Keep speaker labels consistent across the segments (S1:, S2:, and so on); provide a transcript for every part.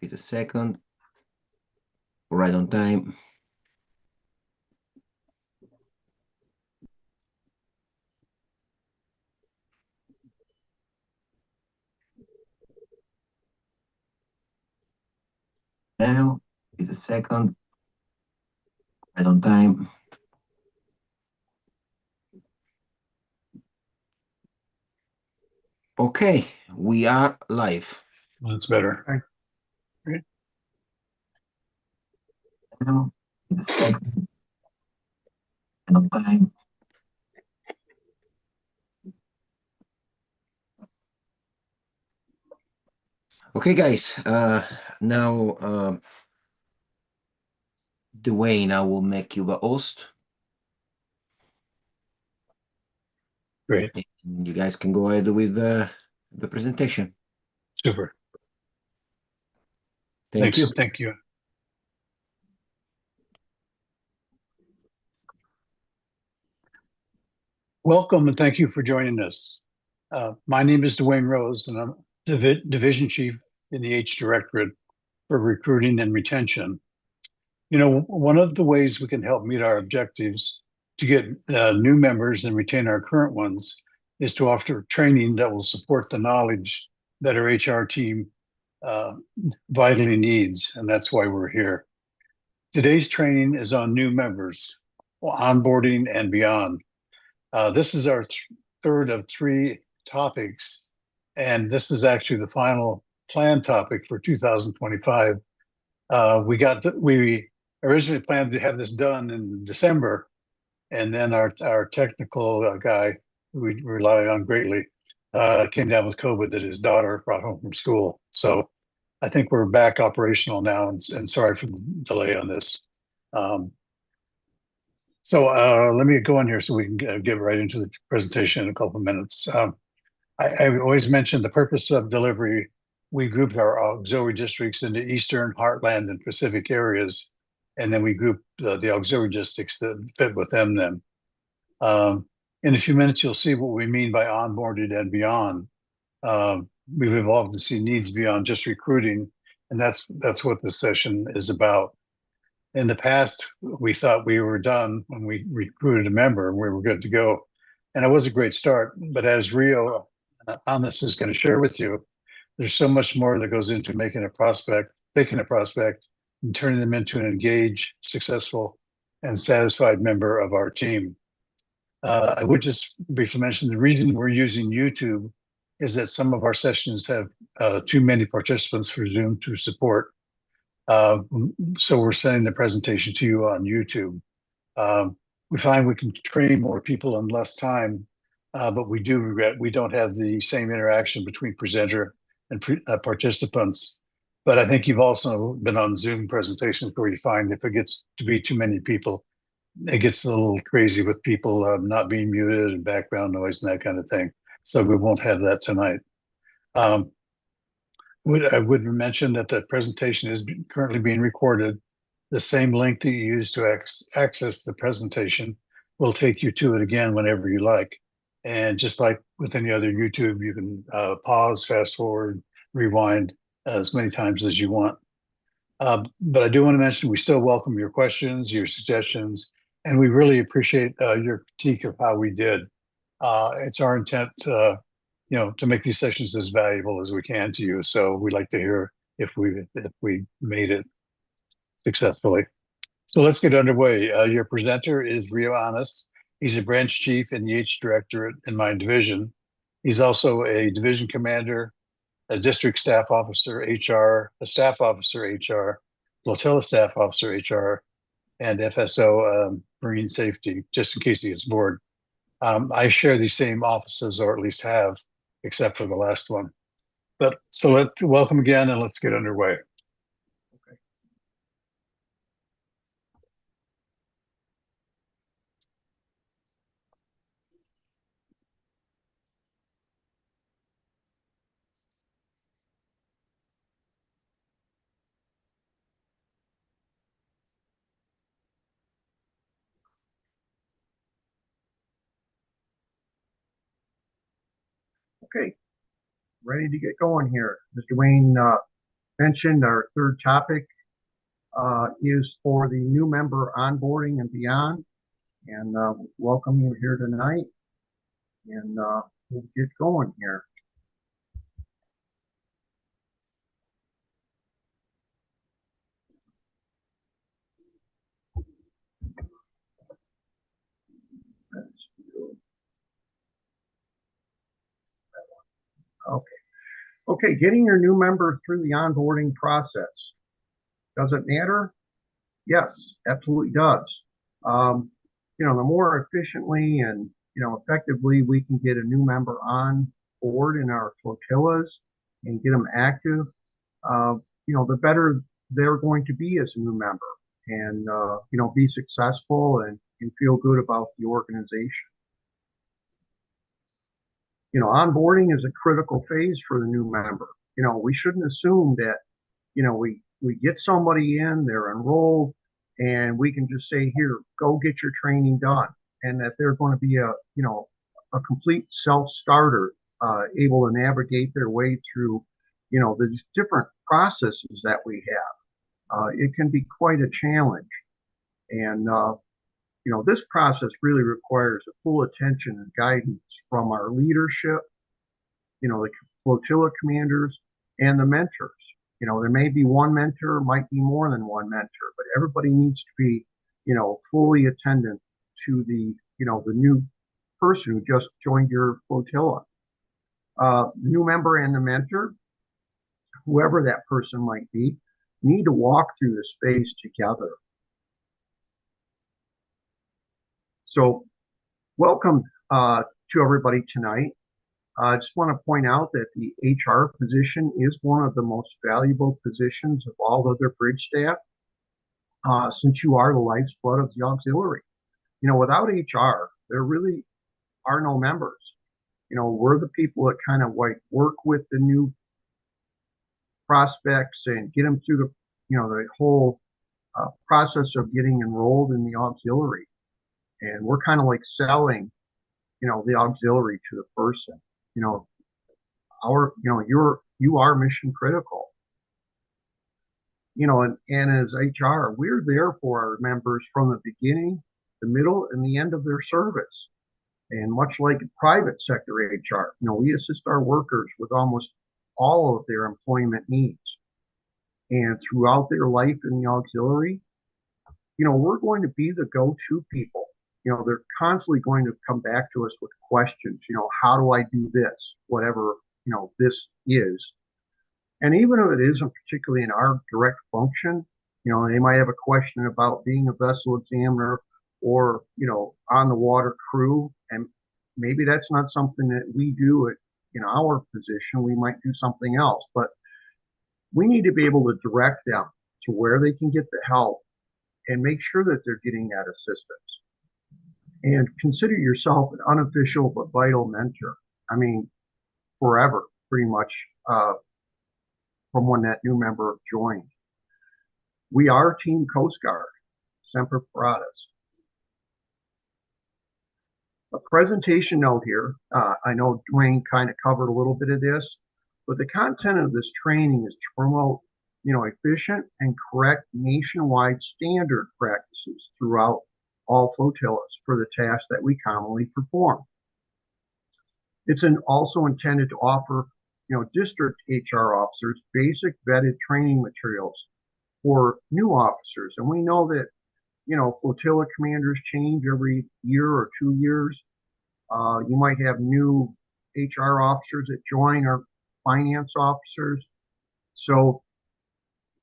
S1: Wait a second. Right on time. Now, wait a second. Right on time. Okay, we are live.
S2: That's better. Right.
S1: Now, wait a second. Right on time. Okay, guys. Now, Dwayne, I will make you the host.
S2: Great.
S1: And you guys can go ahead with the presentation.
S2: Super.
S1: Thank you.
S2: Thank you. Welcome and thank you for joining us. My name is Dwayne Rose, and I'm Division Chief in the H Directorate for Recruiting and Retention. You know, one of the ways we can help meet our objectives to get new members and retain our current ones is to offer training that will support the knowledge that our HR team uh, vitally needs, and that's why we're here. Today's training is on new members, onboarding and beyond. This is our third of three topics, and this is actually the final plan topic for 2025. We originally planned to have this done in December, and then our technical guy, who we rely on greatly, came down with COVID that his daughter brought home from school. So I think we're back operational now, and sorry for the delay on this. Um, so let me go in here so we can get right into the presentation in a couple of minutes. I always mention the purpose of delivery. We grouped our auxiliary districts into Eastern, Heartland, and Pacific areas, and then we grouped the auxiliary districts that fit within them. In a few minutes, you'll see what we mean by onboarded and beyond. We've evolved to see needs beyond just recruiting, and that's what this session is about. In the past, we thought we were done when we recruited a member and we were good to go. And it was a great start. But as Rio Amas is going to share with you, there's so much more that goes into taking a prospect and turning them into an engaged, successful, and satisfied member of our team. I would just briefly mention the reason we're using YouTube is that some of our sessions have too many participants for Zoom to support. Uh, so we're sending the presentation to you on YouTube. We find we can train more people in less time, but we do regret we don't have the same interaction between presenter and participants. But I think you've also been on Zoom presentations where you find if it gets to be too many people, it gets a little crazy with people not being muted and background noise and that kind of thing. So we won't have that tonight. Um, I would mention that the presentation is currently being recorded. The same link that you use to access the presentation will take you to it again whenever you like. And just like with any other YouTube, you can pause, fast forward, rewind as many times as you want. But I do want to mention we still welcome your questions, your suggestions, and we really appreciate your critique of how we did. It's our intent, to make these sessions as valuable as we can to you. So we'd like to hear if we made it successfully. So let's get underway. Your presenter is Rio Anas. He's a branch chief in the H Directorate in my division. He's also a division commander, a district staff officer HR, a staff officer HR, flotilla staff officer HR, and FSO Marine Safety, just in case he gets bored. I share these same offices, or at least have, except for the last one. But so let's welcome again, and let's get underway.
S3: Okay, ready to get going here. Mr. Wayne
S1: mentioned, our third topic is for the new member onboarding and beyond. And welcome you here tonight. And we'll get going here. Okay. Okay, getting your new member through the onboarding process. Does it matter? Yes, absolutely does. The more efficiently and effectively we can get a new member on board in our flotillas and get them active, the better they're going to be as a new member and be successful and feel good about the organization. Onboarding is a critical phase for the new member. We shouldn't assume that we get somebody in, they're enrolled, and we can just say, here, go get your training done, and that they're going to be a complete self-starter, able to navigate their way through the different processes that we have. It can be quite a challenge, and this process really requires a full attention and guidance from our leadership, the flotilla commanders, and the mentors. There may be one mentor, might be more than one mentor, but everybody needs to be, fully attendant to the new person who just joined your flotilla. New member and the mentor, whoever that person might be, need to walk through this phase together. So welcome to everybody tonight. I just want to point out that the HR position is one of the most valuable positions of all other bridge staff, since you are the lifeblood of the auxiliary. Without HR, there really are no members. We're the people that kind of like work with the new prospects and get them through the whole process of getting enrolled in the auxiliary. And we're kind of like selling, the auxiliary to the person. You are mission critical. And as HR, we're there for our members from the beginning, the middle, and the end of their service. And much like private sector HR, we assist our workers with almost all of their employment needs. And throughout their life in the auxiliary, we're going to be the go-to people. They're constantly going to come back to us with questions. How do I do this? Whatever, this is. And even if it isn't particularly in our direct function, they might have a question about being a vessel examiner or, on the water crew. And maybe that's not something that we do in our position. We might do something else, but we need to be able to direct them to where they can get the help and make sure that they're getting that assistance. And consider yourself an unofficial but vital mentor. I mean, forever, pretty much, from when that new member joined. We are Team Coast Guard, Semper Paratus. A presentation note here. I know Dwayne kind of covered a little bit of this, but the content of this training is to promote, efficient and correct nationwide standard practices throughout all flotillas for the tasks that we commonly perform. It's also intended to offer, district HR officers basic vetted training materials for new officers. And we know that, flotilla commanders change every year or 2 years. You might have new HR officers that join or finance officers. So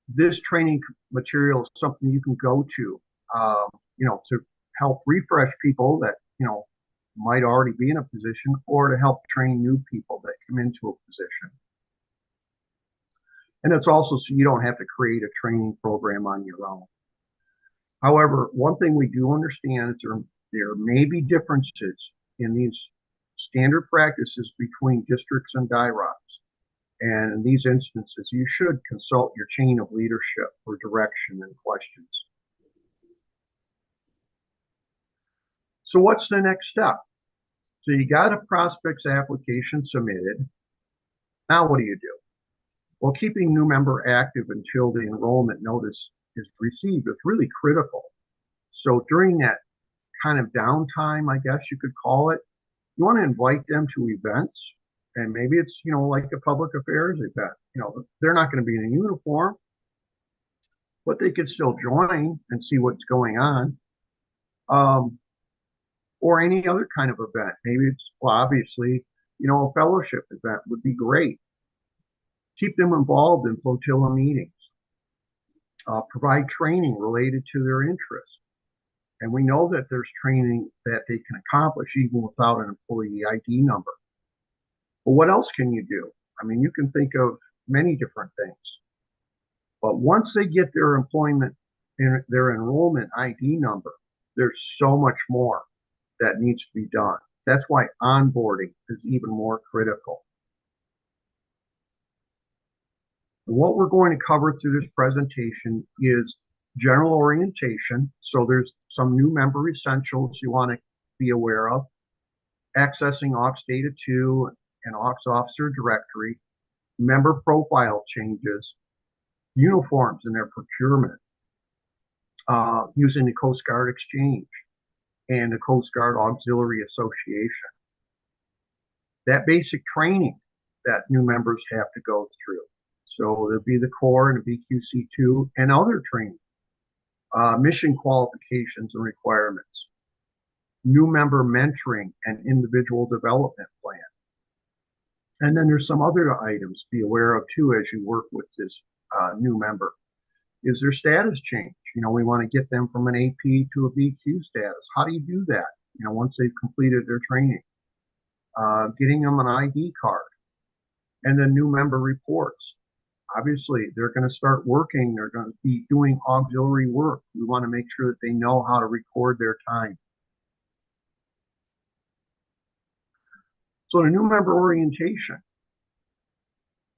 S1: this training material is something you can go to, to help refresh people that, might already be in a position, or to help train new people that come into a position. And it's also so you don't have to create a training program on your own. However, one thing we do understand is there may be differences in these standard practices between districts and DIROPs. And in these instances, you should consult your chain of leadership for direction and questions. So what's the next step? So you got a prospect's application submitted. Now what do you do? Well, keeping new member active until the enrollment notice is received is really critical. So during that kind of downtime, I guess you could call it, you want to invite them to events, and maybe it's, like a public affairs event. They're not going to be in a uniform, but they could still join and see what's going on. Or any other kind of event. Maybe it's, well, obviously, a fellowship event would be great. Keep them involved in flotilla meetings. Provide training related to their interests. And we know that there's training that they can accomplish even without an employee ID number. But what else can you do? I mean, you can think of many different things. But once they get their their enrollment ID number, there's so much more that needs to be done. That's why onboarding is even more critical. And what we're going to cover through this presentation is general orientation. So there's some new member essentials you want to be aware of. Accessing Aux Data 2 and Aux Officer Directory, member profile changes, uniforms and their procurement, using the Coast Guard Exchange and the Coast Guard Auxiliary Association. That basic training that new members have to go through. So there'll be the core and the BQC2 and other training, mission qualifications and requirements, new member mentoring and individual development plan. And then there's some other items to be aware of too as you work with this new member. Is their status change? We want to get them from an AP to a BQ status. How do you do that? Once they've completed their training, getting them an ID card, and then new member reports. Obviously, they're going to start working. They're going to be doing auxiliary work. We want to make sure that they know how to record their time. So the new member orientation.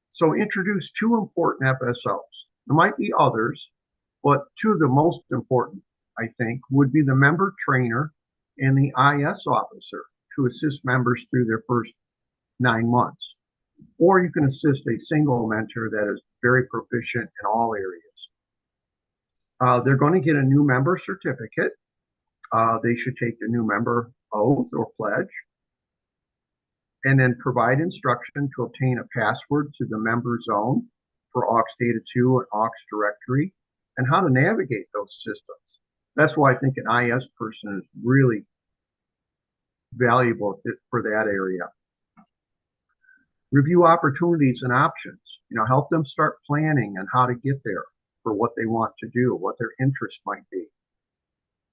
S1: So introduce two important FSOs. There might be others, but two of the most important, I think, would be the member trainer and the IS officer to assist members through their first 9 months. Or you can assist a single mentor that is very proficient in all areas. They're going to get a new member certificate. They should take the new member oath or pledge, and then provide instruction to obtain a password to the member zone for Aux Data 2 and Aux Directory, and how to navigate those systems. That's why I think an IS person is really valuable for that area. Review opportunities and options. Help them start planning on how to get there for what they want to do, what their interest might be.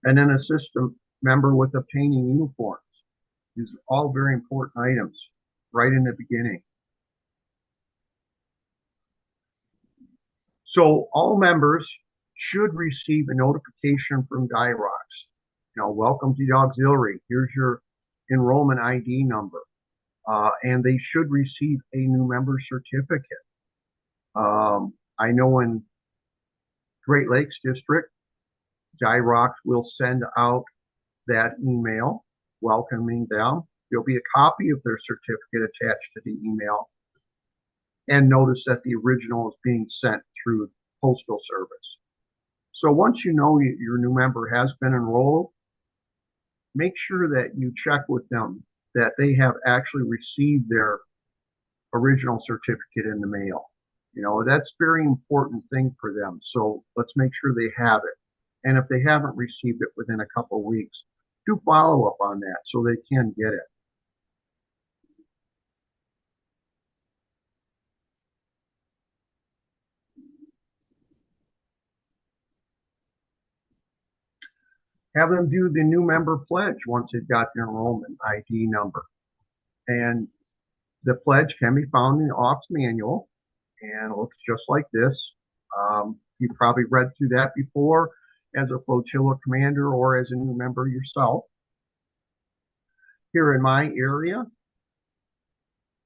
S1: And then assist a member with obtaining uniforms. These are all very important items right in the beginning. So all members should receive a notification from DIROX. Welcome to the auxiliary. Here's your enrollment ID number. And they should receive a new member certificate. I know in Great Lakes District, DIROX will send out that email welcoming them. There'll be a copy of their certificate attached to the email. And notice that the original is being sent through Postal Service. So once you know your new member has been enrolled, make sure that you check with them that they have actually received their original certificate in the mail. That's a very important thing for them. So let's make sure they have it. And if they haven't received it within a couple of weeks, do follow up on that so they can get it. Have them do the new member pledge once they've got their enrollment ID number. And the pledge can be found in the Aux manual, and it looks just like this. You've probably read through that before as a flotilla commander or as a new member yourself. Here in my area,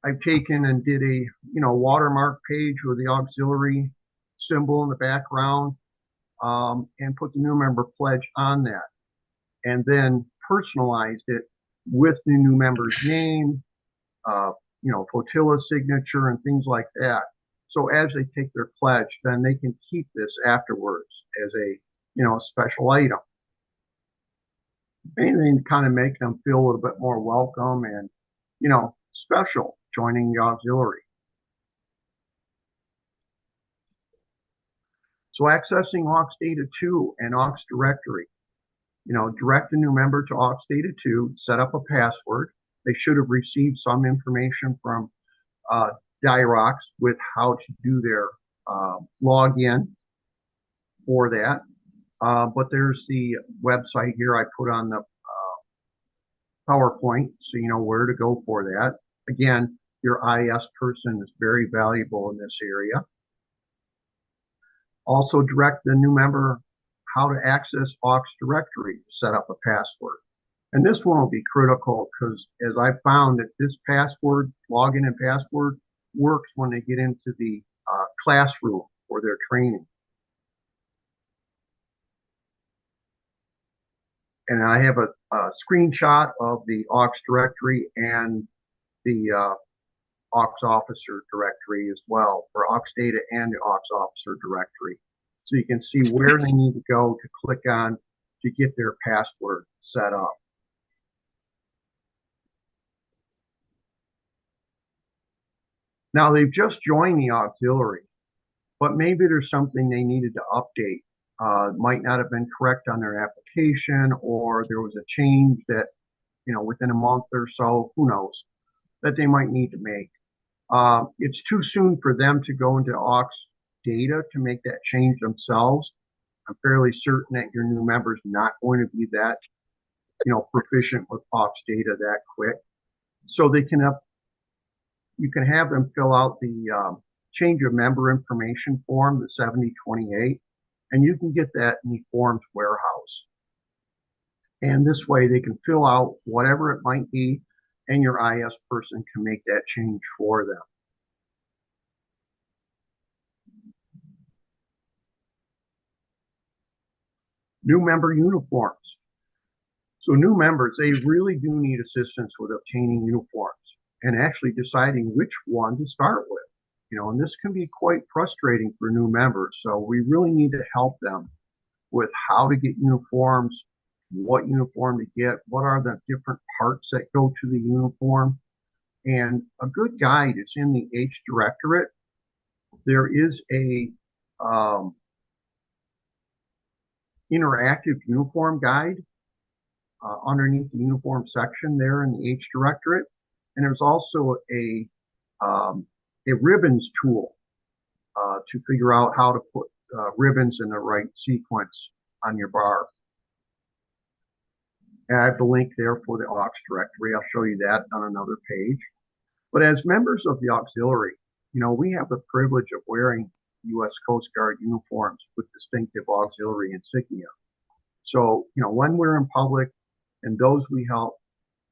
S1: I've taken and did a watermark page with the auxiliary symbol in the background, and put the new member pledge on that, and then personalized it with the new member's name, flotilla signature and things like that. So as they take their pledge, then they can keep this afterwards as a, special item. Anything to kind of make them feel a little bit more welcome and, special joining the auxiliary. So accessing aux data 2 and aux directory, direct a new member to aux data 2, set up a password. They should have received some information from Dirox with how to do their login for that. But there's the website here I put on the PowerPoint, so you know where to go for that. Again, your IS person is very valuable in this area. Also direct the new member how to access aux directory to set up a password. And this one will be critical because as I found that this password, login and password, works when they get into the classroom for their training. And I have a screenshot of the aux directory and the aux officer directory as well, for aux data and the aux officer directory. So you can see where they need to go to click on to get their password set up. Now they've just joined the auxiliary, but maybe there's something they needed to update. Might not have been correct on their application, or there was a change that, within a month or so, who knows, that they might need to make. It's too soon for them to go into aux data to make that change themselves. I'm fairly certain that your new member is not going to be that, proficient with aux data that quick. So they can you can have them fill out the change of member information form, the 7028, and you can get that in the forms warehouse. And this way they can fill out whatever it might be, and your IS person can make that change for them. New member uniforms. So new members, they really do need assistance with obtaining uniforms and actually deciding which one to start with. And this can be quite frustrating for new members. So we really need to help them with how to get uniforms, what uniform to get, what are the different parts that go to the uniform. And a good guide is in the H directorate. There is a interactive uniform guide underneath the uniform section there in the H directorate. And there's also a ribbons tool to figure out how to put ribbons in the right sequence on your bar. And I have the link there for the aux directory. I'll show you that on another page. But as members of the auxiliary, we have the privilege of wearing U.S. Coast Guard uniforms with distinctive auxiliary insignia. So, when we're in public and those we help,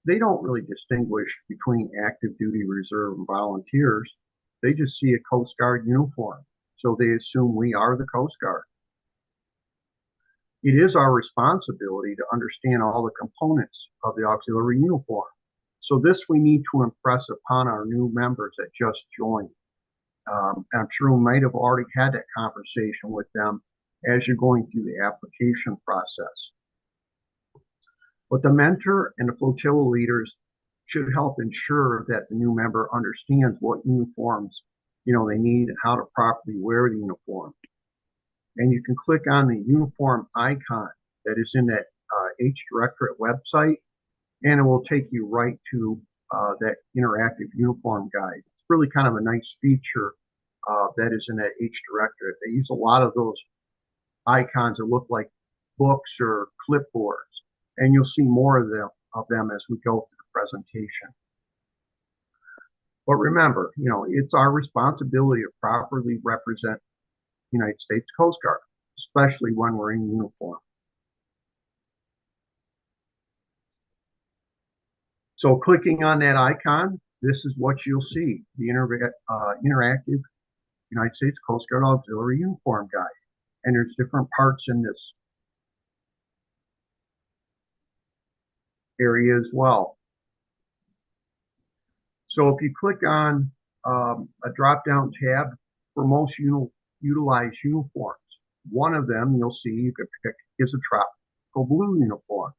S1: they don't really distinguish between active duty, reserve, and volunteers. They just see a Coast Guard uniform. So they assume we are the Coast Guard. It is our responsibility to understand all the components of the auxiliary uniform. So this we need to impress upon our new members that just joined. I'm sure we might have already had that conversation with them as you're going through the application process. But the mentor and the flotilla leaders should help ensure that the new member understands what uniforms they need and how to properly wear the uniform. And you can click on the uniform icon that is in that H Directorate website, and it will take you right to that interactive uniform guide. It's really kind of a nice feature that is in that H Directorate. They use a lot of those icons that look like books or clipboards, and you'll see more of them as we go through the presentation. But remember, it's our responsibility to properly represent the United States Coast Guard, especially when we're in uniform. So clicking on that icon, this is what you'll see, the interactive United States Coast Guard Auxiliary Uniform Guide. And there's different parts in this area as well. So if you click on a drop-down tab for most utilized uniforms. One of them you'll see you could pick is a tropical blue uniform.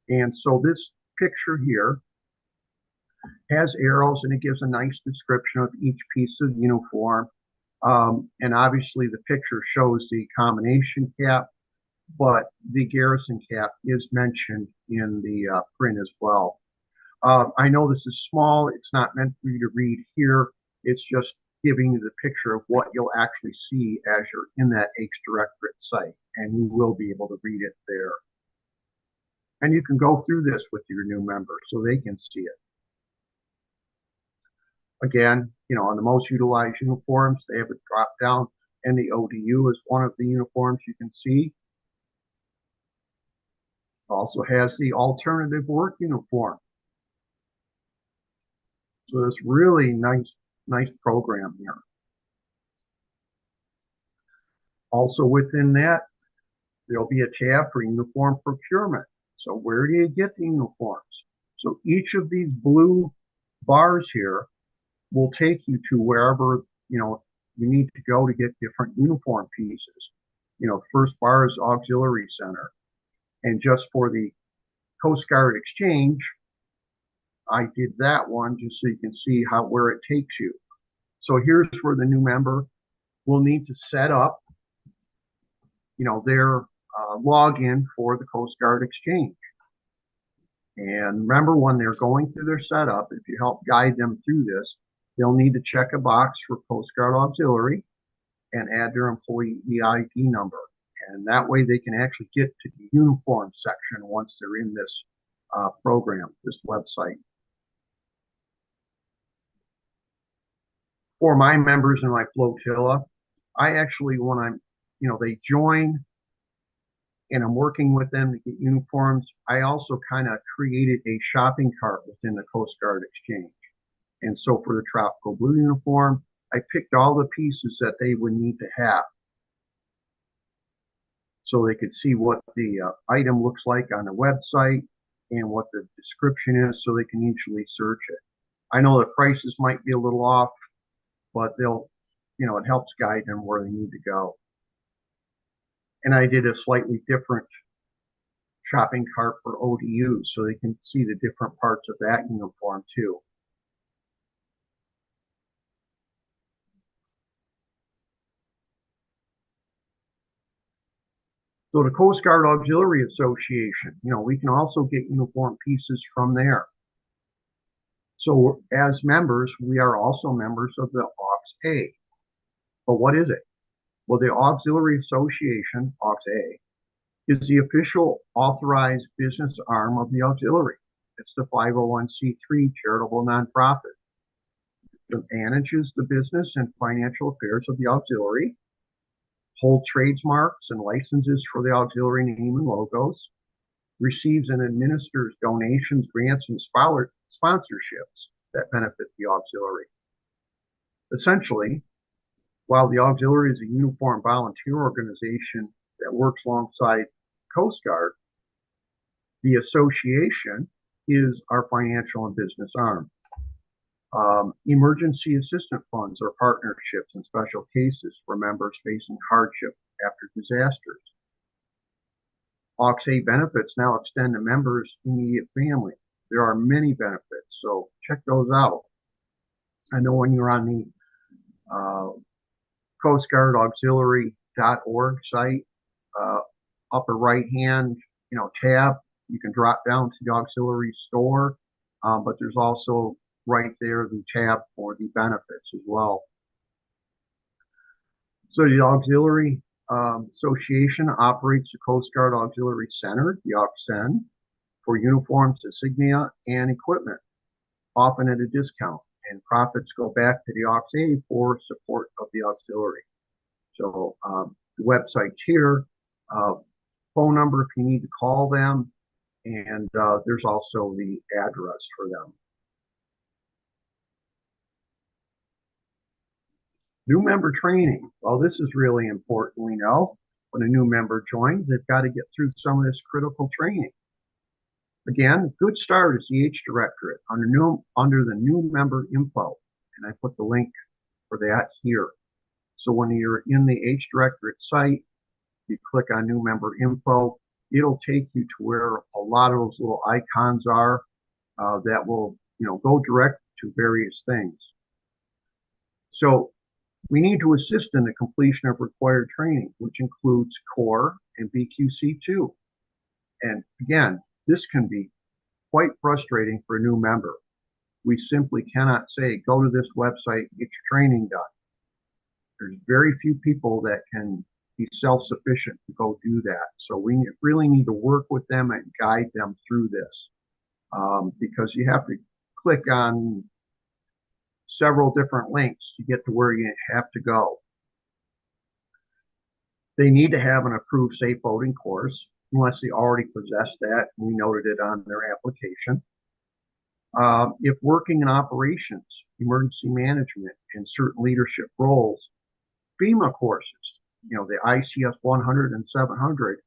S1: And so this picture here has arrows and it gives a nice description of each piece of uniform. And obviously the picture shows the combination cap, but the garrison cap is mentioned in the print as well. I know this is small. It's not meant for you to read here. It's just giving you the picture of what you'll actually see as you're in that H Directorate site, and you will be able to read it there. And you can go through this with your new members so they can see it. Again, on the most utilized uniforms, they have a drop down, and the ODU is one of the uniforms you can see. Also has the alternative work uniform. So this really nice program here. Also within that, there'll be a tab for uniform procurement. So where do you get the uniforms? So each of these blue bars here will take you to wherever you need to go to get different uniform pieces. First bar is Auxiliary Center. And just for the Coast Guard Exchange, I did that one just so you can see where it takes you. So here's where the new member will need to set up, their login for the Coast Guard Exchange. And remember, when they're going through their setup, if you help guide them through this, they'll need to check a box for Coast Guard Auxiliary and add their employee EID number. And that way they can actually get to the uniform section once they're in this program, this website. For my members in my flotilla, I actually, when they join and I'm working with them to get uniforms, I also kind of created a shopping cart within the Coast Guard Exchange. And so for the tropical blue uniform, I picked all the pieces that they would need to have, so they could see what the item looks like on the website and what the description is, so they can easily search it. I know the prices might be a little off, but it helps guide them where they need to go. And I did a slightly different shopping cart for ODUs so they can see the different parts of that uniform too. So the Coast Guard Auxiliary Association, we can also get uniform pieces from there. So as members, we are also members of the Uscg. But what is it? Well, the Auxiliary Association, Uscg, is the official authorized business arm of the auxiliary. It's the 501c3 charitable nonprofit that manages the business and financial affairs of the auxiliary, holds trademarks and licenses for the auxiliary name and logos, receives and administers donations, grants, and sponsorships that benefit the auxiliary. Essentially, while the auxiliary is a uniform volunteer organization that works alongside Coast Guard, the association is our financial and business arm. Emergency assistance funds are partnerships in special cases for members facing hardship after disasters. Uscg benefits now extend to members' immediate family. There are many benefits, so check those out. I know when you're on the Coast Guard Auxiliary.org site, upper right hand tab, you can drop down to the auxiliary store, but there's also right there the tab for the benefits as well. So the Auxiliary Association operates the Coast Guard Auxiliary Center, the AUXCEN, for uniforms, insignia, and equipment, often at a discount, and profits go back to the Uscg for support of the auxiliary. So the website's here, phone number if you need to call them, and there's also the address for them. New member training. Well, this is really important. We know when a new member joins, they've got to get through some of this critical training. Again, good start is the H Directorate under the new member info, and I put the link for that here. So when you're in the H Directorate site, you click on new member info, it'll take you to where a lot of those little icons are that will, go direct to various things. So we need to assist in the completion of required training, which includes core and BQC2. And again, this can be quite frustrating for a new member. We simply cannot say, go to this website and get your training done. There's very few people that can be self-sufficient to go do that. So we really need to work with them and guide them through this because you have to click on several different links to get to where you have to go. They need to have an approved safe boating course unless they already possess that. We noted it on their application. If working in operations, emergency management, and certain leadership roles, FEMA courses, the ICS 100 and 700,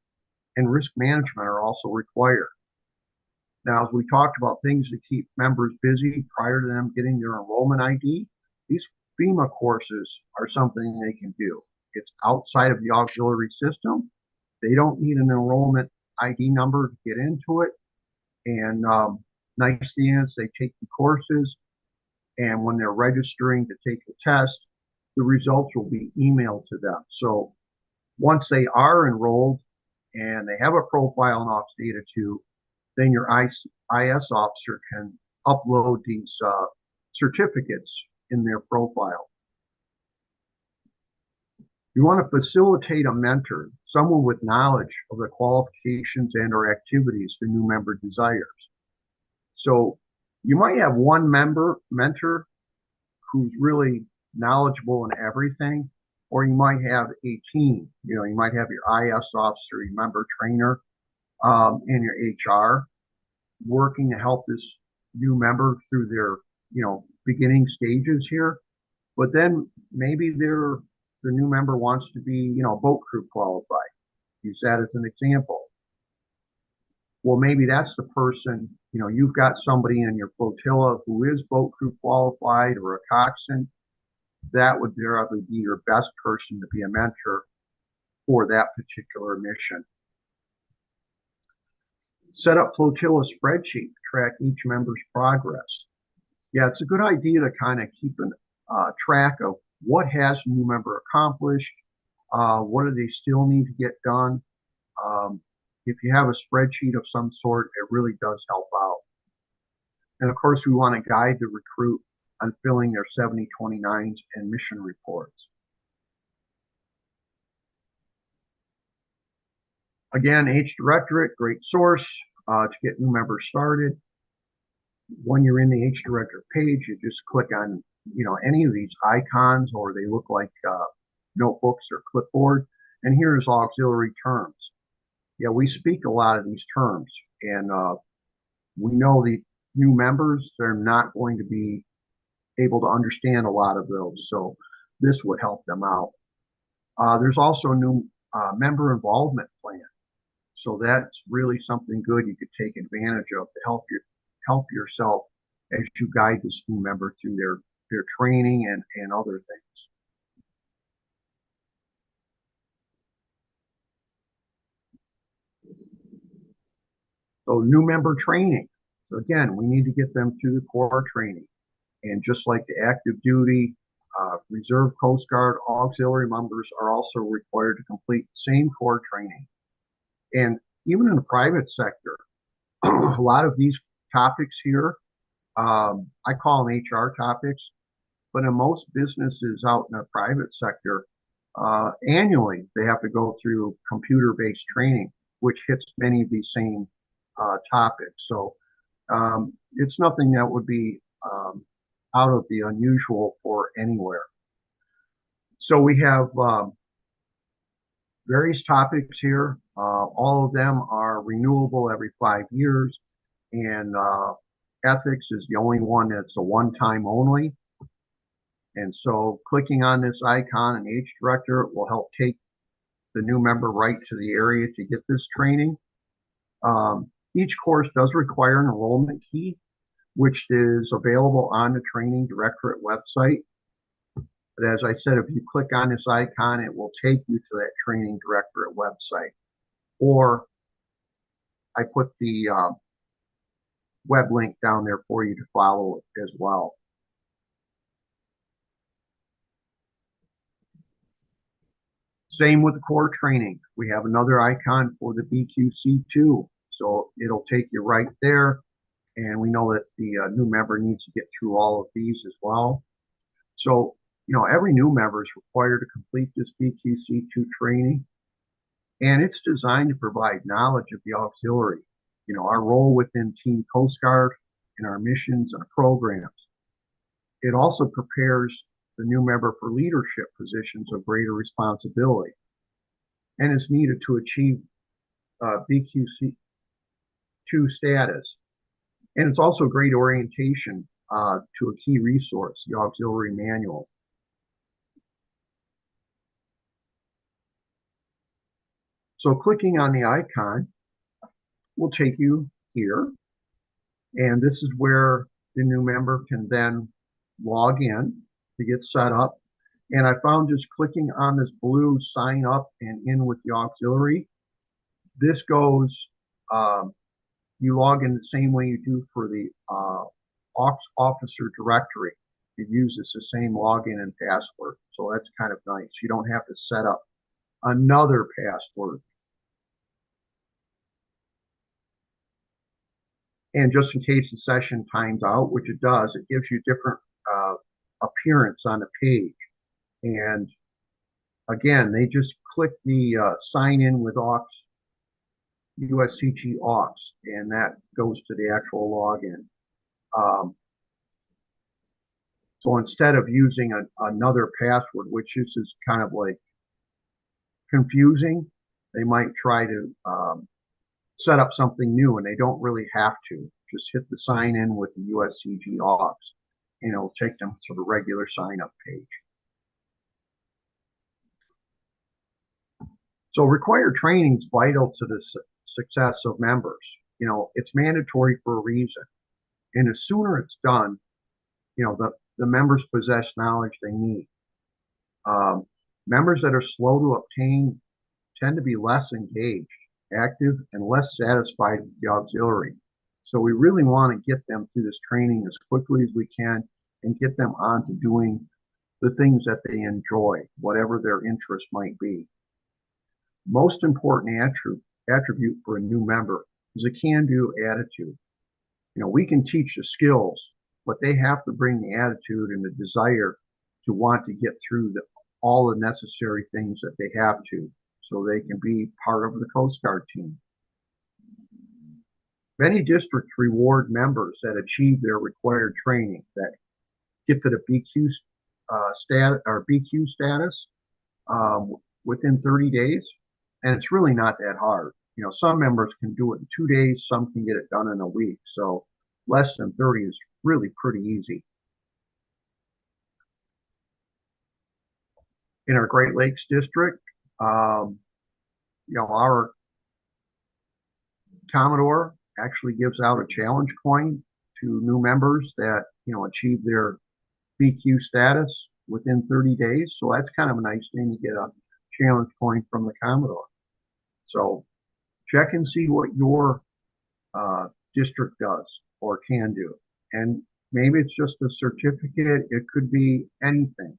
S1: and risk management are also required. Now, as we talked about things to keep members busy prior to them getting their enrollment ID, these FEMA courses are something they can do. It's outside of the auxiliary system. They don't need an enrollment ID number to get into it. And nice thing is they take the courses, and when they're registering to take the test, the results will be emailed to them. So once they are enrolled and they have a profile in Aux Data 2, then your IS officer can upload these certificates in their profile. You want to facilitate a mentor, someone with knowledge of the qualifications and or activities the new member desires. So you might have one mentor who's really knowledgeable in everything, or you might have a team. You might have your IS officer, your member trainer, and your HR working to help this new member through their, beginning stages here. But then maybe the new member wants to be, boat crew qualified. Use that as an example. Well, maybe that's the person, you've got somebody in your flotilla who is boat crew qualified or a coxswain. That would probably be your best person to be a mentor for that particular mission. Set up flotilla spreadsheet to track each member's progress. Yeah, it's a good idea to kind of keep a track of what has a new member accomplished, what do they still need to get done. If you have a spreadsheet of some sort, it really does help out. And of course, we want to guide the recruit on filling their 7029s and mission reports. Again, H Directorate, great source to get new members started. When you're in the H Directorate page, you just click on any of these icons, or they look like notebooks or clipboard. And here's auxiliary terms. Yeah, we speak a lot of these terms, and we know the new members, they're not going to be able to understand a lot of those. So this would help them out. There's also a new member involvement plan. So that's really something good you could take advantage of to help yourself as you guide this new member through their training and other things. So new member training. So again, we need to get them through the core training. And just like the active duty, reserve, Coast Guard, auxiliary members are also required to complete the same core training. And even in the private sector, a lot of these topics here, I call them HR topics, but in most businesses out in the private sector, annually they have to go through computer-based training, which hits many of these same topics. So it's nothing that would be out of the unusual for anywhere. So we have various topics here. All of them are renewable every 5 years, and ethics is the only one that's a one-time only. And so clicking on this icon in H Director will help take the new member right to the area to get this training. Each course does require an enrollment key, which is available on the Training Directorate website. But as I said, if you click on this icon, it will take you to that training directorate website. Or I put the web link down there for you to follow as well. Same with the core training. We have another icon for the BQC2. So it'll take you right there. And we know that the new member needs to get through all of these as well. So, every new member is required to complete this BQC2 training. And it's designed to provide knowledge of the auxiliary, our role within Team Coast Guard and our missions and our programs. It also prepares the new member for leadership positions of greater responsibility and is needed to achieve BQC2 status. And it's also great orientation to a key resource, the auxiliary manual. So clicking on the icon will take you here. And this is where the new member can then log in to get set up. And I found just clicking on this blue sign up and in with the auxiliary, this goes, you log in the same way you do for the aux officer directory. It uses the same login and password. So that's kind of nice. You don't have to set up another password. And just in case the session times out, which it does, it gives you different appearance on the page. And again, they just click the sign in with aux, Uscg aux, and that goes to the actual login. So instead of using another password, which is kind of like confusing, they might try to set up something new, and they don't really have to. Just hit the sign in with the Uscg aux, and it'll take them to the regular sign up page. So required training is vital to the success of members. It's mandatory for a reason. And the sooner it's done, the members possess knowledge they need. Members that are slow to obtain tend to be less engaged, active, and less satisfied with the auxiliary. So we really want to get them through this training as quickly as we can and get them on to doing the things that they enjoy, whatever their interest might be. Most important attribute for a new member is a can-do attitude. We can teach the skills, but they have to bring the attitude and the desire to want to get through all the necessary things that they have to, so they can be part of the Coast Guard team. Many districts reward members that achieve their required training, that get to the BQ status within 30 days, and it's really not that hard. Some members can do it in 2 days, some can get it done in a week, so less than 30 is really pretty easy. In our Great Lakes district, our Commodore actually gives out a challenge coin to new members that achieve their BQ status within 30 days. So that's kind of a nice thing to get a challenge coin from the Commodore. So check and see what your district does or can do. And maybe it's just a certificate. It could be anything.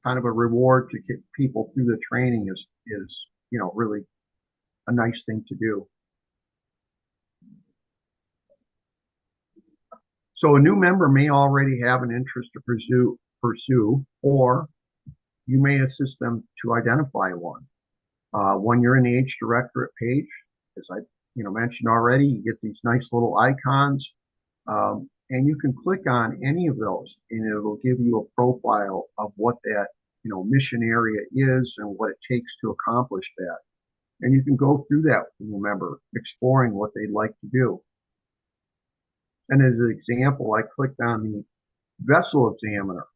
S1: Kind of a reward to get people through the training is really a nice thing to do. So a new member may already have an interest to pursue, or you may assist them to identify one. When you're in the H Directorate page, as I mentioned already, you get these nice little icons, and you can click on any of those, and it'll give you a profile of what that mission area is and what it takes to accomplish that. And you can go through that with a member, exploring what they'd like to do. And as an example, I clicked on the vessel examiner.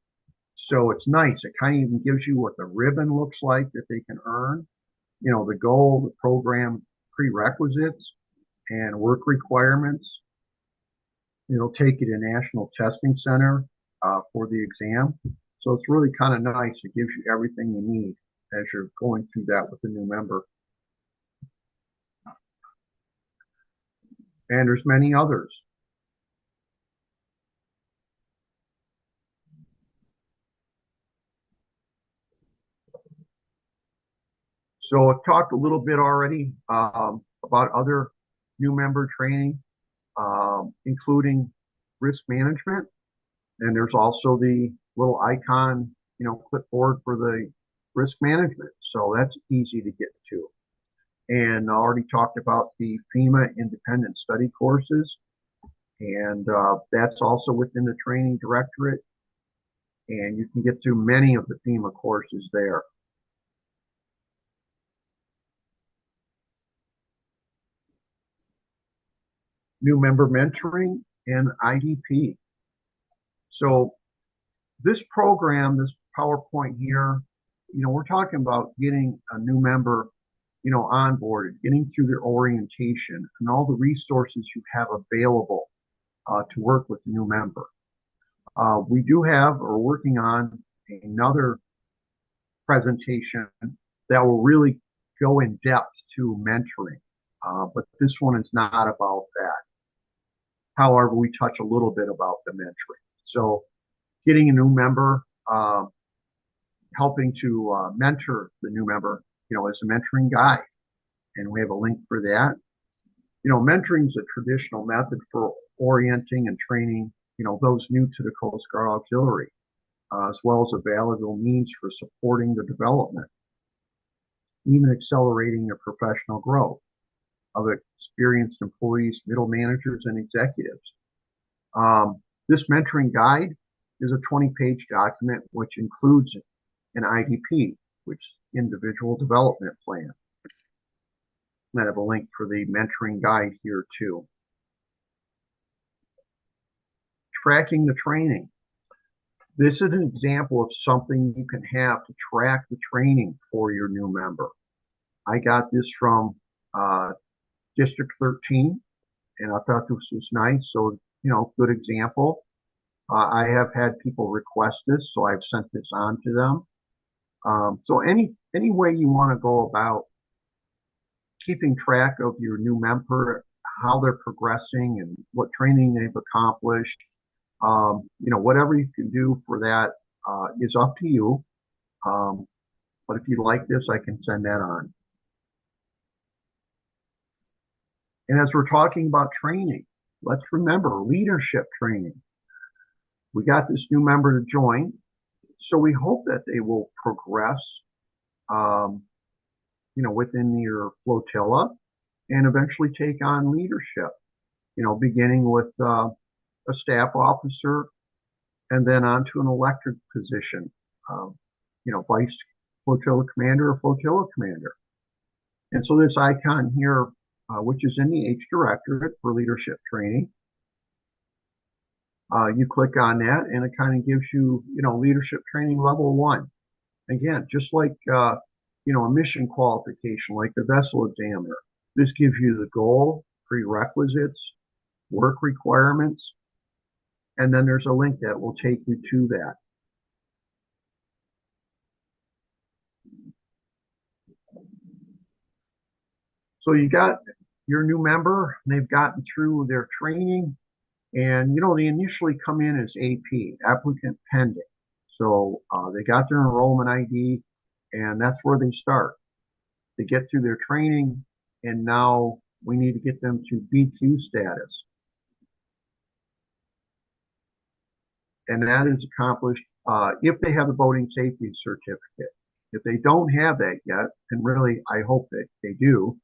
S1: So it's nice. It kind of even gives you what the ribbon looks like that they can earn, the goal, the program prerequisites, and work requirements. It'll take you to National Testing Center for the exam. So it's really kind of nice. It gives you everything you need as you're going through that with a new member. And there's many others. So I've talked a little bit already about other new member training, including risk management. And there's also the little icon, clipboard for the risk management. So that's easy to get to. And I already talked about the FEMA independent study courses. And that's also within the training directorate. And you can get through many of the FEMA courses there. New member mentoring and IDP. So this program, this PowerPoint here, we're talking about getting a new member, onboarded, getting through their orientation and all the resources you have available to work with the new member. We do have, or working on another presentation that will really go in depth to mentoring, but this one is not about that. However, we touch a little bit about the mentoring. So getting a new member, helping to mentor the new member, as a mentoring guide. And we have a link for that. Mentoring is a traditional method for orienting and training, those new to the Coast Guard Auxiliary, as well as a valuable means for supporting the development, even accelerating their professional growth of experienced employees, middle managers, and executives. This mentoring guide is a 20-page document which includes an IDP, which is Individual Development Plan. I have a link for the mentoring guide here too. Tracking the training. This is an example of something you can have to track the training for your new member. I got this from District 13, and I thought this was nice. So, good example. I have had people request this, so I've sent this on to them. So any way you want to go about keeping track of your new member, how they're progressing and what training they've accomplished, whatever you can do for that is up to you. But if you like this, I can send that on. And as we're talking about training, let's remember leadership training. We got this new member to join, so we hope that they will progress, within your flotilla and eventually take on leadership, beginning with a staff officer and then onto an elected position, vice flotilla commander or flotilla commander. And so this icon here, which is in the H Directorate for leadership training, you click on that and it kind of gives you, leadership training level 1. Again, just like, a mission qualification, like the vessel examiner. This gives you the goal, prerequisites, work requirements, and then there's a link that will take you to that. So you got your new member, they've gotten through their training, and they initially come in as AP, applicant pending. So they got their enrollment ID, and that's where they start. They get through their training, and now we need to get them to BQ status. And that is accomplished if they have a boating safety certificate. If they don't have that yet, and really I hope that they do,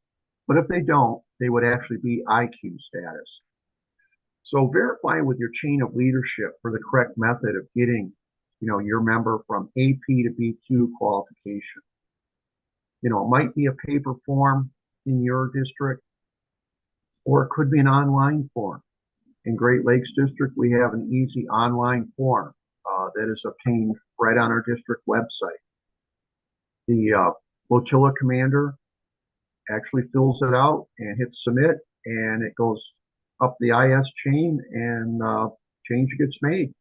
S1: but if they don't, they would actually be IQ status. So verify with your chain of leadership for the correct method of getting, your member from AP to BQ qualification. It might be a paper form in your district, or it could be an online form. In Great Lakes District, we have an easy online form that is obtained right on our district website. The flotilla commander actually fills it out and hits submit, and it goes up the IS chain, and change gets made.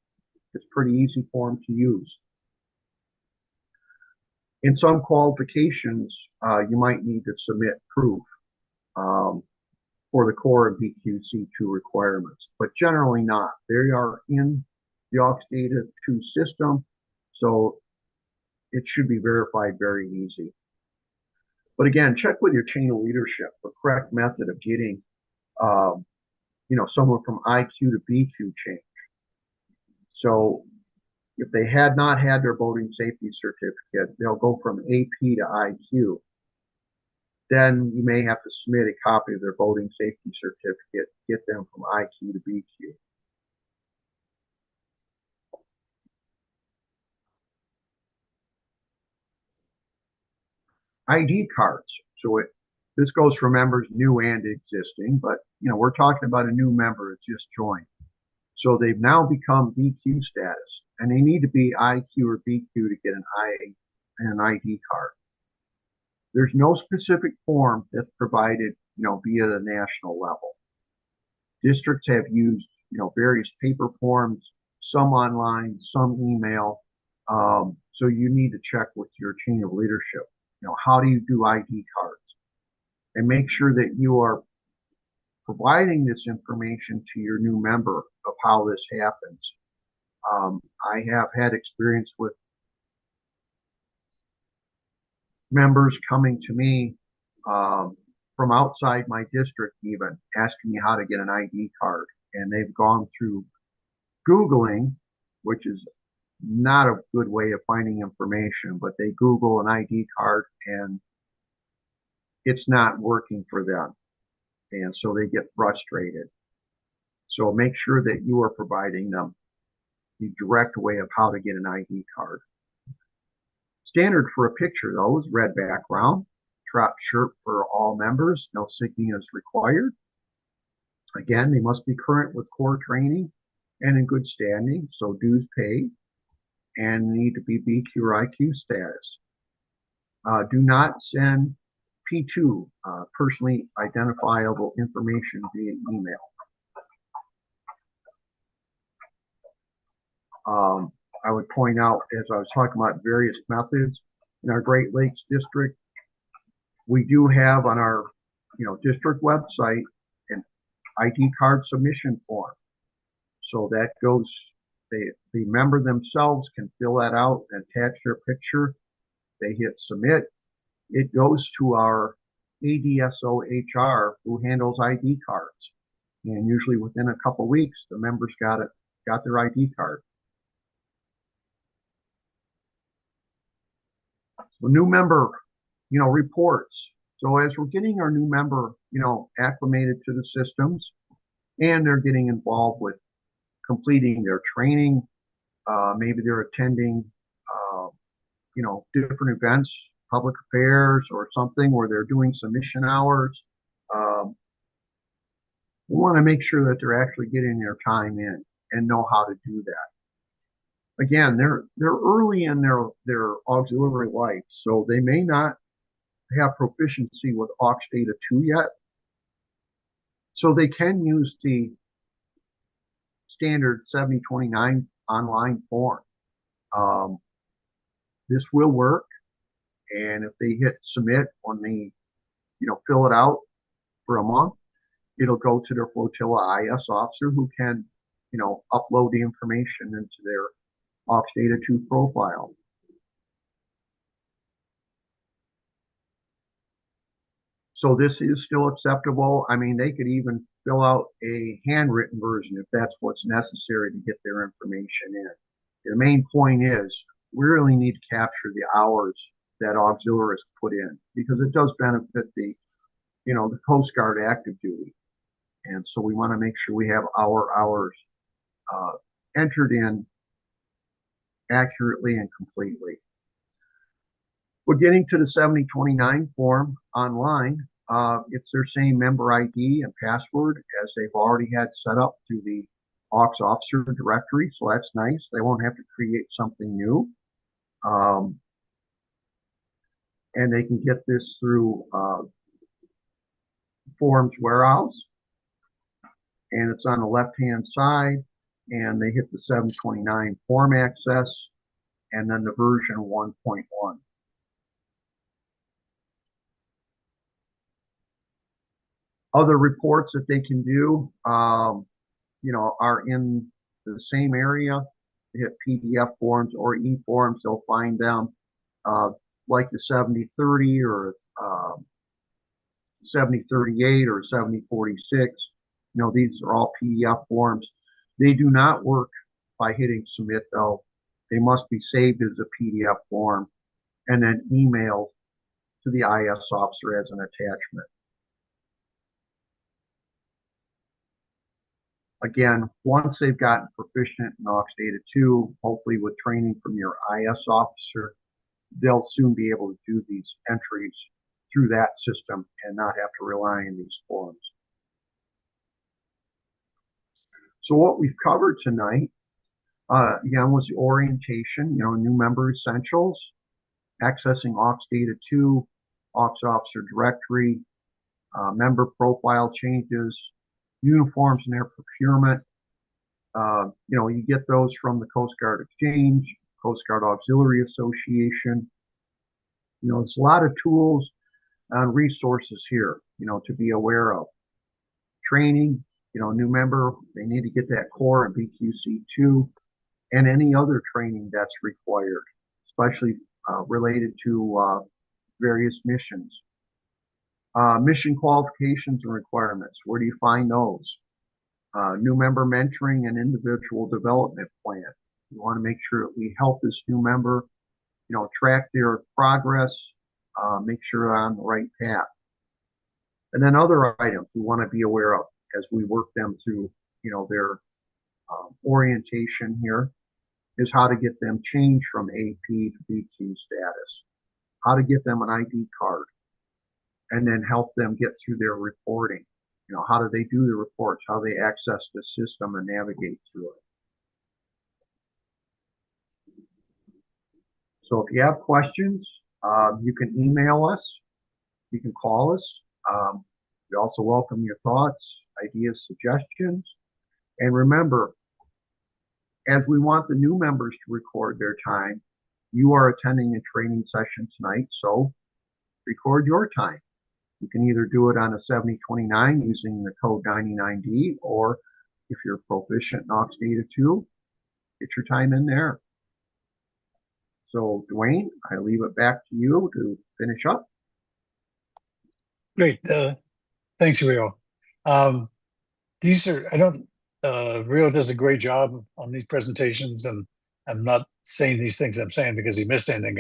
S1: It's pretty easy form to use. In some qualifications, you might need to submit proof um, for the core and BQC2 requirements, but generally not. They are in the Aux Data 2 system, so it should be verified very easy. But again, check with your chain of leadership the correct method of getting, someone from IQ to BQ change. So if they had not had their boating safety certificate, they'll go from AP to IQ. Then you may have to submit a copy of their boating safety certificate, get them from IQ to BQ. ID cards. So this goes for members new and existing, but we're talking about a new member that just joined. So they've now become BQ status, and they need to be IQ or BQ to get an ID card. There's no specific form that's provided, via the national level. Districts have used, various paper forms, some online, some email. So you need to check with your chain of leadership. How do you do ID cards? And make sure that you are providing this information to your new member of how this happens. I have had experience with members coming to me from outside my district, even asking me how to get an ID card. And they've gone through Googling, which is not a good way of finding information, but they Google an ID card and it's not working for them. And so they get frustrated. So make sure that you are providing them the direct way of how to get an ID card. Standard for a picture, though, is red background, drop shirt for all members, no insignia is required. Again, they must be current with core training and in good standing, so dues paid, and need to be BQ or IQ status. Do not send P2, personally identifiable information, via email. I would point out, as I was talking about various methods, in our Great Lakes district, we do have on our district website an ID card submission form. So that goes, the member themselves can fill that out and attach their picture. They hit submit. It goes to our ADSO HR who handles ID cards. And usually within a couple of weeks, the members got their ID card. So new member, reports. So as we're getting our new member, acclimated to the systems, and they're getting involved with completing their training, maybe they're attending, different events, public affairs or something where they're doing submission hours. We want to make sure that they're actually getting their time in and know how to do that. Again, they're early in their auxiliary life, so they may not have proficiency with Aux Data 2 yet. So they can use the standard 7029 online form. This will work, and if they hit submit when they, fill it out for a month, it'll go to their flotilla IS officer who can, upload the information into their Aux Data 2 profile. So this is still acceptable. I mean, they could even fill out a handwritten version if that's what's necessary to get their information in. The main point is we really need to capture the hours that auxiliaries put in, because it does benefit the Coast Guard active duty. And so we want to make sure we have our hours entered in accurately and completely. We're getting to the 7029 form online. It's their same member ID and password as they've already had set up through the Aux Officer directory, so that's nice. They won't have to create something new. And they can get this through Forms Warehouse, and it's on the left-hand side, and they hit the 729 form access, and then the version 1.1. Other reports that they can do, are in the same area. They hit PDF forms or e-forms. They'll find them, like the 7030 or 7038 or 7046. These are all PDF forms. They do not work by hitting submit, though. They must be saved as a PDF form and then emailed to the IS officer as an attachment. Again, once they've gotten proficient in AUX Data 2, hopefully with training from your IS officer, they'll soon be able to do these entries through that system and not have to rely on these forms. So what we've covered tonight, again, was the orientation, new member essentials, accessing AUX Data 2, AUX Officer Directory, member profile changes, uniforms and their procurement. You get those from the Coast Guard Exchange, Coast Guard Auxiliary Association. There's a lot of tools and resources here, to be aware of. Training, new member, they need to get that core and BQC2 and any other training that's required, especially related to various missions. Mission qualifications and requirements, where do you find those? New member mentoring and individual development plan. You want to make sure that we help this new member, track their progress, make sure they're on the right path. And then other items we want to be aware of as we work them through, their orientation here is how to get them changed from AP to BQ status, how to get them an ID card, and then help them get through their reporting. How do they do the reports? How they access the system and navigate through it. So if you have questions, you can email us. You can call us. We also welcome your thoughts, ideas, suggestions. And remember, as we want the new members to record their time, you are attending a training session tonight, so record your time. You can either do it on a 7029 using the code 99D, or if you're proficient in AUX Data 2, get your time in there. So, Dwayne, I leave it back to you to finish up.
S2: Great. Thanks, Rio. Rio does a great job on these presentations, and I'm not saying these things I'm saying because he missed anything.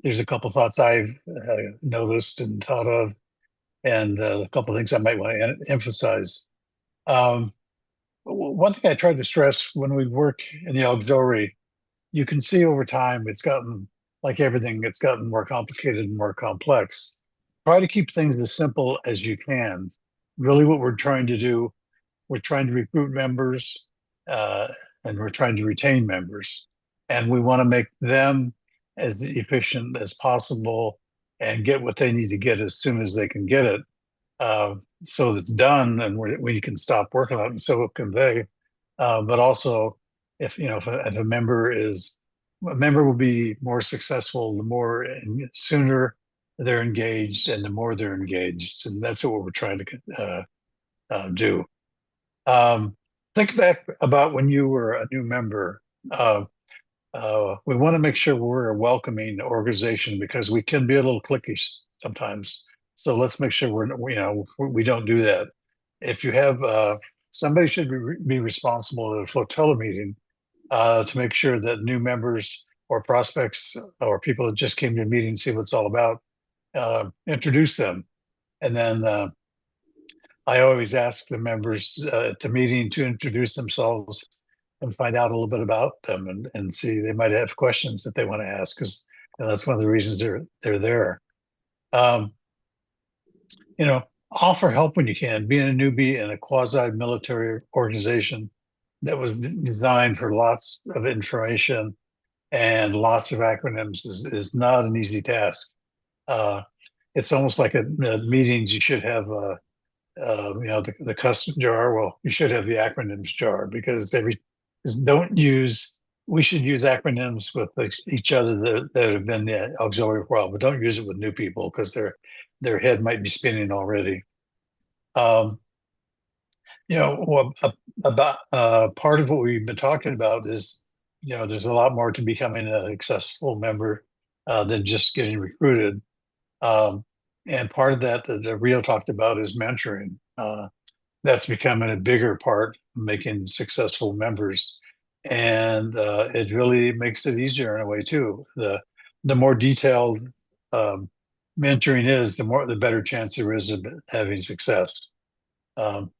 S2: There's a couple thoughts I've noticed and thought of, and a couple things I might want to emphasize. One thing I tried to stress when we work in the auxiliary, you can see over time it's gotten, like everything, it's gotten more complicated and more complex. Try to keep things as simple as you can. Really what we're trying to do, we're trying to recruit members, and we're trying to retain members. And we want to make them as efficient as possible and get what they need to get as soon as they can get it. So it's done and we can stop working on it, and so can they. But also, if a member will be more successful the more and sooner they're engaged and the more they're engaged, and that's what we're trying to do. Think back about when you were a new member. We want to make sure we're a welcoming organization because we can be a little cliquey sometimes. So let's make sure we don't do that. If you have somebody should be responsible at a flotilla meeting to make sure that new members or prospects or people that just came to a meeting see what it's all about, introduce them. And then I always ask the members at the meeting to introduce themselves and find out a little bit about them and see, they might have questions that they want to ask, because that's one of the reasons they're there. Offer help when you can. Being a newbie in a quasi-military organization that was designed for lots of information and lots of acronyms is not an easy task. It's almost like at meetings you should have the custom jar. Well, you should have the acronyms jar, because we should use acronyms with each other that have been the auxiliary for a while, but don't use it with new people because their head might be spinning already. Um, about part of what we've been talking about is, there's a lot more to becoming a successful member than just getting recruited. Um, and part of that Rio talked about is mentoring. That's becoming a bigger part of making successful members. And it really makes it easier in a way too. The more detailed um, mentoring is, the better chance there is of having success. Um,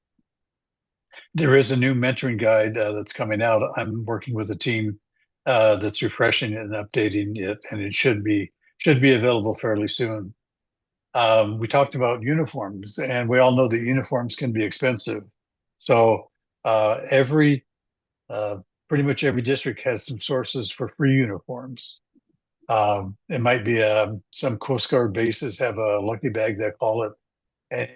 S2: there is a new mentoring guide that's coming out. I'm working with a team that's refreshing it and updating it, and it should be available fairly soon. We talked about uniforms, and we all know that uniforms can be expensive. So every pretty much every district has some sources for free uniforms. It might be some Coast Guard bases have a lucky bag, they call it.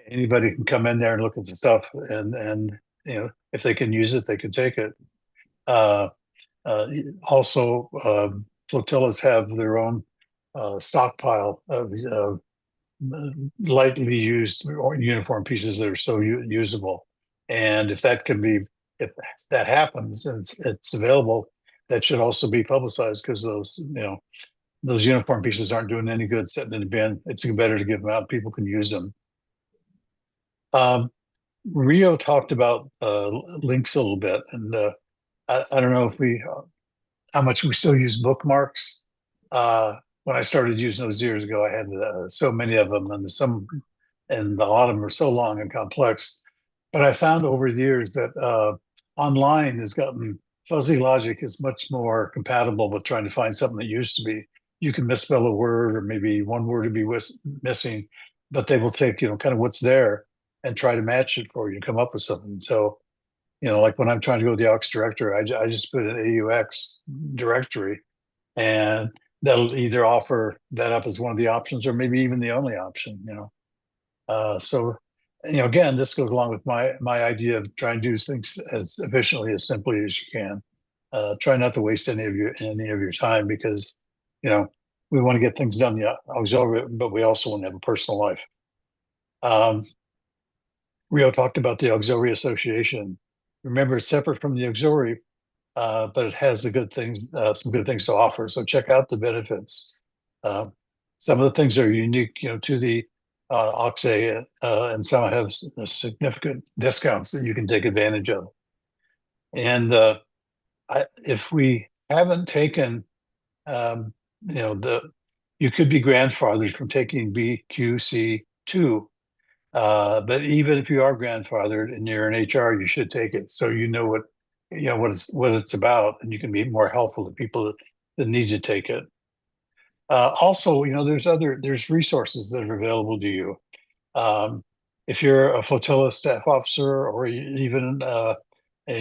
S2: Anybody can come in there and look at the stuff, and if they can use it, they can take it. Uh, also, flotillas have their own stockpile of lightly used uniform pieces that are so usable. And if that happens and it's available, that should also be publicized because those uniform pieces aren't doing any good sitting in the bin. It's better to give them out. People can use them. Um, Rio talked about links a little bit, and I don't know if how much we still use bookmarks. When I started using those years ago, I had so many of them, and a lot of them are so long and complex. But I found over the years that online has gotten fuzzy logic is much more compatible with trying to find something that used to be. You can misspell a word, or maybe one word to be missing, but they will take kind of what's there and try to match it for you, come up with something. So like when I'm trying to go to the aux directory, I just put an AUX directory, and that'll either offer that up as one of the options or maybe even the only option. So again, this goes along with my idea of trying to do things as efficiently, as simply as you can. Try not to waste any of your time, because you know we want to get things done the auxiliary, but we also want to have a personal life. Um, Rio talked about the auxiliary association. Remember, it's separate from the auxiliary, but it has some good things to offer. So check out the benefits. Uh, some of the things are unique, to the Oxa, and some have significant discounts that you can take advantage of. And if we haven't taken, um, you could be grandfathered from taking BQC2. But even if you are grandfathered and you're in HR, you should take it, so what it's about, and you can be more helpful to people that need to take it. Also, there's resources that are available to you. Um, if you're a flotilla staff officer, or even a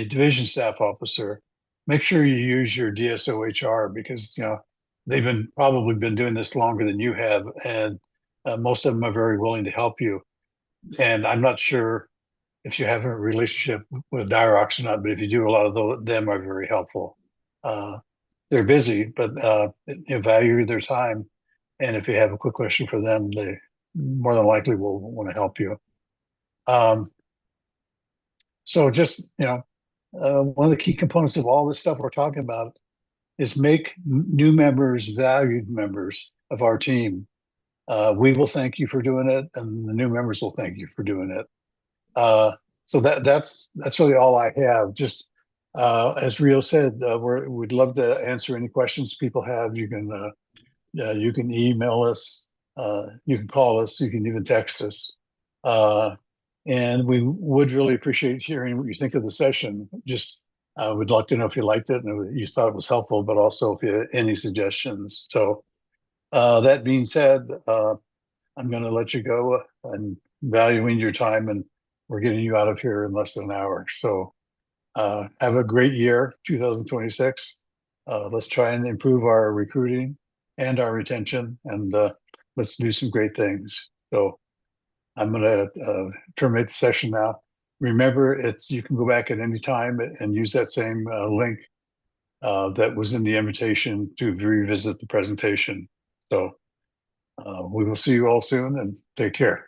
S2: division staff officer, make sure you use your DSOHR, because they've probably been doing this longer than you have, and most of them are very willing to help you. And I'm not sure if you have a relationship with Dirox or not, but if you do, a lot of them are very helpful. Uh, they're busy, but value their time. And if you have a quick question for them, they more than likely will want to help you. Um, so just, one of the key components of all this stuff we're talking about is make new members valued members of our team. We will thank you for doing it, and the new members will thank you for doing it. So that's really all I have. Just as Rio said, we'd love to answer any questions people have. You can email us, you can call us, you can even text us, and we would really appreciate hearing what you think of the session. Just we'd like to know if you liked it and if you thought it was helpful, but also if you had any suggestions. So that being said, I'm going to let you go. I'm valuing your time, and we're getting you out of here in less than an hour. So have a great year, 2026. Let's try and improve our recruiting and our retention, and let's do some great things. So I'm going to terminate the session now. Remember, you can go back at any time and use that same link that was in the invitation to revisit the presentation. So we will see you all soon, and take care.